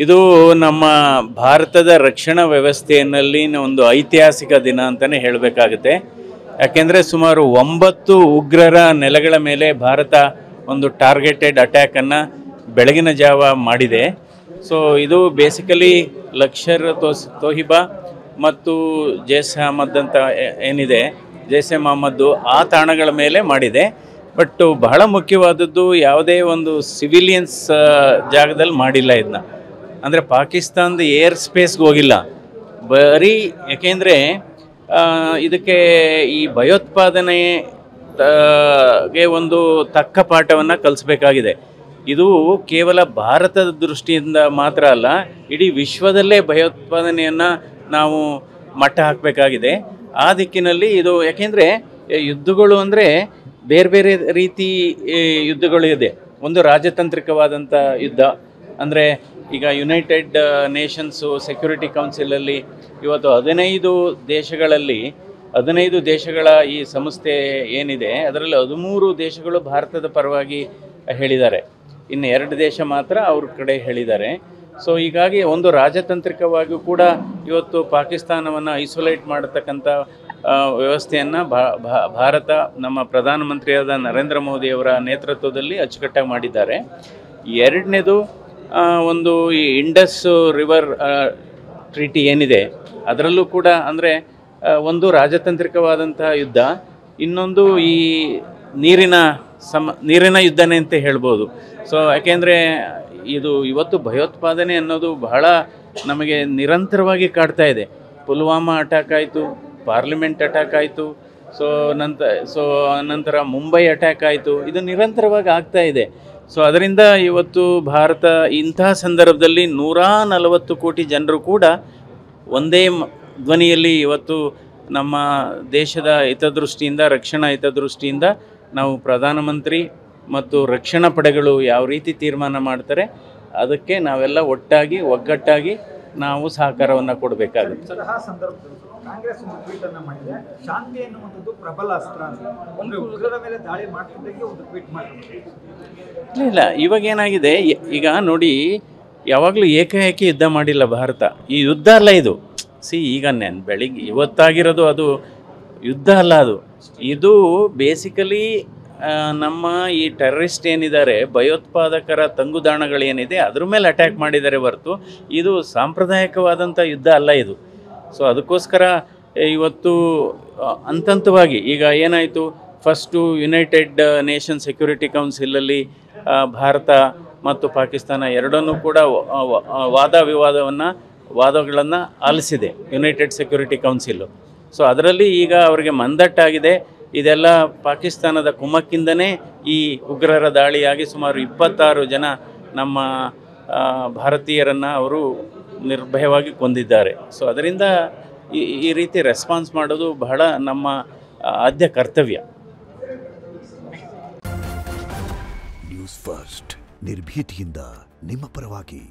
ಇದು ನಮ್ಮ ಭಾರತದ ರಕ್ಷಣಾ ವ್ಯವಸ್ಥೆಯಲ್ಲಿ ಒಂದು ಐತಿಹಾಸಿಕ ದಿನ ಅಂತಲೇ ಹೇಳಬೇಕಾಗುತ್ತೆ. ಯಾಕೆಂದರೆ ಸುಮಾರು 9 ಉಗ್ರರ ನೆಲೆಗಳ ಮೇಲೆ ಭಾರತ ಒಂದು ಟಾರ್ಗೆಟೆಡ್ ಅಟ್ಯಾಕನ್ನು ಬೆಳಗಿನ ಜಾವ ಮಾಡಿದೆ. ಸೊ ಇದು ಬೇಸಿಕಲಿ ಲಷ್ಕರ್ ತೊಯ್ಬಾ ಮತ್ತು ಜೈಷ್ ಅಹ್ಮದ್ ಅಂತ ಏನಿದೆ, ಜೈಷ್ ಎ ಮೊಹಮ್ಮದ್ ಆ ತಾಣಗಳ ಮೇಲೆ ಮಾಡಿದೆ. ಬಟ್ ಬಹಳ ಮುಖ್ಯವಾದದ್ದು ಯಾವುದೇ ಒಂದು ಸಿವಿಲಿಯನ್ಸ್ ಜಾಗದಲ್ಲಿ ಮಾಡಿಲ್ಲ. ಇದನ್ನ ಅಂದರೆ ಪಾಕಿಸ್ತಾನದ ಏರ್ ಸ್ಪೇಸ್ಗೆ ಹೋಗಿಲ್ಲ ಬರೀ. ಯಾಕೆಂದರೆ ಇದಕ್ಕೆ ಈ ಭಯೋತ್ಪಾದನೆಗೆ ಒಂದು ತಕ್ಕ ಪಾಠವನ್ನು ಕಲಿಸ್ಬೇಕಾಗಿದೆ. ಇದು ಕೇವಲ ಭಾರತದ ದೃಷ್ಟಿಯಿಂದ ಮಾತ್ರ ಅಲ್ಲ, ಇಡೀ ವಿಶ್ವದಲ್ಲೇ ಭಯೋತ್ಪಾದನೆಯನ್ನು ನಾವು ಮಟ್ಟ ಹಾಕಬೇಕಾಗಿದೆ. ಆ ದಿಕ್ಕಿನಲ್ಲಿ ಇದು, ಯಾಕೆಂದರೆ ಯುದ್ಧಗಳು ಅಂದರೆ ಬೇರೆ ಬೇರೆ ರೀತಿ ಯುದ್ಧಗಳು ಇದೆ. ಒಂದು ರಾಜತಾಂತ್ರಿಕವಾದಂಥ ಯುದ್ಧ ಅಂದರೆ ಈಗ ಯುನೈಟೆಡ್ ನೇಷನ್ಸು ಸೆಕ್ಯೂರಿಟಿ ಕೌನ್ಸಿಲಲ್ಲಿ ಇವತ್ತು 15 ದೇಶಗಳ ಈ ಸಂಸ್ಥೆ ಏನಿದೆ, ಅದರಲ್ಲಿ 13 ದೇಶಗಳು ಭಾರತದ ಪರವಾಗಿ ಹೇಳಿದ್ದಾರೆ. ಇನ್ನು 2 ದೇಶ ಮಾತ್ರ ಅವ್ರ ಕಡೆ ಹೇಳಿದ್ದಾರೆ. ಸೊ ಹೀಗಾಗಿ ಒಂದು ರಾಜತಾಂತ್ರಿಕವಾಗಿಯೂ ಕೂಡ ಇವತ್ತು ಪಾಕಿಸ್ತಾನವನ್ನು ಐಸೋಲೇಟ್ ಮಾಡತಕ್ಕಂಥ ವ್ಯವಸ್ಥೆಯನ್ನು ಭಾರತ ನಮ್ಮ ಪ್ರಧಾನಮಂತ್ರಿಯಾದ ನರೇಂದ್ರ ಮೋದಿಯವರ ನೇತೃತ್ವದಲ್ಲಿ ಅಚ್ಚುಕಟ್ಟಾಗಿ ಮಾಡಿದ್ದಾರೆ. ಎರಡನೇದು ಒಂದು ಈ ಇಂಡಸ್ ರಿವರ್ ಟ್ರೀಟಿ ಏನಿದೆ, ಅದರಲ್ಲೂ ಕೂಡ ಅಂದರೆ ಒಂದು ರಾಜತಾಂತ್ರಿಕವಾದಂತಹ ಯುದ್ಧ, ಇನ್ನೊಂದು ಈ ನೀರಿನ ಯುದ್ಧನೇ ಅಂತ ಹೇಳ್ಬೋದು. ಸೊ ಯಾಕೆಂದರೆ ಇವತ್ತು ಭಯೋತ್ಪಾದನೆ ಅನ್ನೋದು ಬಹಳ ನಮಗೆ ನಿರಂತರವಾಗಿ ಕಾಡ್ತಾ ಇದೆ. ಪುಲ್ವಾಮಾ ಅಟ್ಯಾಕ್ ಆಯಿತು, ಪಾರ್ಲಿಮೆಂಟ್ ಅಟ್ಯಾಕ್ ಆಯಿತು, ನಂತರ ಮುಂಬೈ ಅಟ್ಯಾಕ್ ಆಯಿತು. ಇದು ನಿರಂತರವಾಗಿ ಆಗ್ತಾ ಇದೆ. ಸೊ ಅದರಿಂದ ಇವತ್ತು ಭಾರತ ಇಂತಹ ಸಂದರ್ಭದಲ್ಲಿ 140 ಕೋಟಿ ಜನರು ಕೂಡ ಒಂದೇ ಧ್ವನಿಯಲ್ಲಿ ಇವತ್ತು ನಮ್ಮ ದೇಶದ ಹಿತದೃಷ್ಟಿಯಿಂದ, ರಕ್ಷಣಾ ಹಿತದೃಷ್ಟಿಯಿಂದ ನಾವು ಪ್ರಧಾನಮಂತ್ರಿ ಮತ್ತು ರಕ್ಷಣಾ ಪಡೆಗಳು ಯಾವ ರೀತಿ ತೀರ್ಮಾನ ಮಾಡ್ತಾರೆ ಅದಕ್ಕೆ ನಾವೆಲ್ಲ ಒಗ್ಗಟ್ಟಾಗಿ ನಾವು ಸಹಕಾರವನ್ನು ಕೊಡಬೇಕಾಗುತ್ತೆ. ಕಾಂಗ್ರೆಸ್ ಒಂದು ಟ್ವೀಟ್ ಅನ್ನು ಮಾಡಿದೆ, ಶಾಂತಿ ಎನ್ನುವಂಥದ್ದು ಪ್ರಬಲ ಅಸ್ತ್ರ ಅಂತ. ಒಂದು ಉಗ್ರರ ಮೇಲೆ ದಾಳಿ ಮಾಡ್ತಿದ್ದಕ್ಕೆ ಒಂದು ಟ್ವೀಟ್ ಮಾಡಿದ್ರು. ಇಲ್ಲ, ಇವಾಗ ಏನಾಗಿದೆ, ಈಗ ನೋಡಿ, ಯಾವಾಗಲೂ ಏಕಾಏಕಿ ಯುದ್ಧ ಮಾಡಿಲ್ಲ ಭಾರತ. ಈ ಯುದ್ಧ ಅಲ್ಲ ಇದು. ಈಗ ಬೆಳಿಗ್ಗೆ ಇವತ್ತಾಗಿರೋದು ಅದು ಯುದ್ಧ ಅಲ್ಲ. ಇದು ಬೇಸಿಕಲಿ ನಮ್ಮ ಈ ಟೆರರಿಸ್ಟ್ ಏನಿದ್ದಾರೆ, ಭಯೋತ್ಪಾದಕರ ತಂಗುದಾಣಗಳೇನಿದೆ ಅದ್ರ ಮೇಲೆ ಅಟ್ಯಾಕ್ ಮಾಡಿದ್ದಾರೆ ಹೊರತು ಇದು ಸಾಂಪ್ರದಾಯಿಕವಾದಂಥ ಯುದ್ಧ ಅಲ್ಲ ಇದು. ಸೊ ಅದಕ್ಕೋಸ್ಕರ ಇವತ್ತು ಹಂತವಾಗಿ ಈಗ ಏನಾಯಿತು, ಫಸ್ಟು ಯುನೈಟೆಡ್ ನೇಷನ್ ಸೆಕ್ಯೂರಿಟಿ ಕೌನ್ಸಿಲಲ್ಲಿ ಭಾರತ ಮತ್ತು ಪಾಕಿಸ್ತಾನ ಎರಡನ್ನೂ ಕೂಡ ವಾದಗಳನ್ನು ಆಲಿಸಿದೆ ಯುನೈಟೆಡ್ ಸೆಕ್ಯೂರಿಟಿ ಕೌನ್ಸಿಲು. ಸೊ ಅದರಲ್ಲಿ ಈಗ ಅವರಿಗೆ ಮಂದಟ್ಟಾಗಿದೆ. ಇದೆಲ್ಲ ಪಾಕಿಸ್ತಾನದ ಕುಮ್ಮಕ್ಕಿಂದನೇ ಈ ಉಗ್ರರ ದಾಳಿಯಾಗಿ ಸುಮಾರು 26 ಜನ ನಮ್ಮ ಭಾರತೀಯರನ್ನು ಅವರು ನಿರ್ಭಯವಾಗಿ ಕೊಂದಿದ್ದಾರೆ. ಸೊ ಅದರಿಂದ ಈ ರೀತಿ ರೆಸ್ಪಾನ್ಸ್ ಮಾಡೋದು ಬಹಳ ನಮ್ಮ ಆದ್ಯ ಕರ್ತವ್ಯ. ನ್ಯೂಸ್ ಫಸ್ಟ್, ನಿರ್ಭೀತಿಯಿಂದ ನಿಮ್ಮ ಪರವಾಗಿ.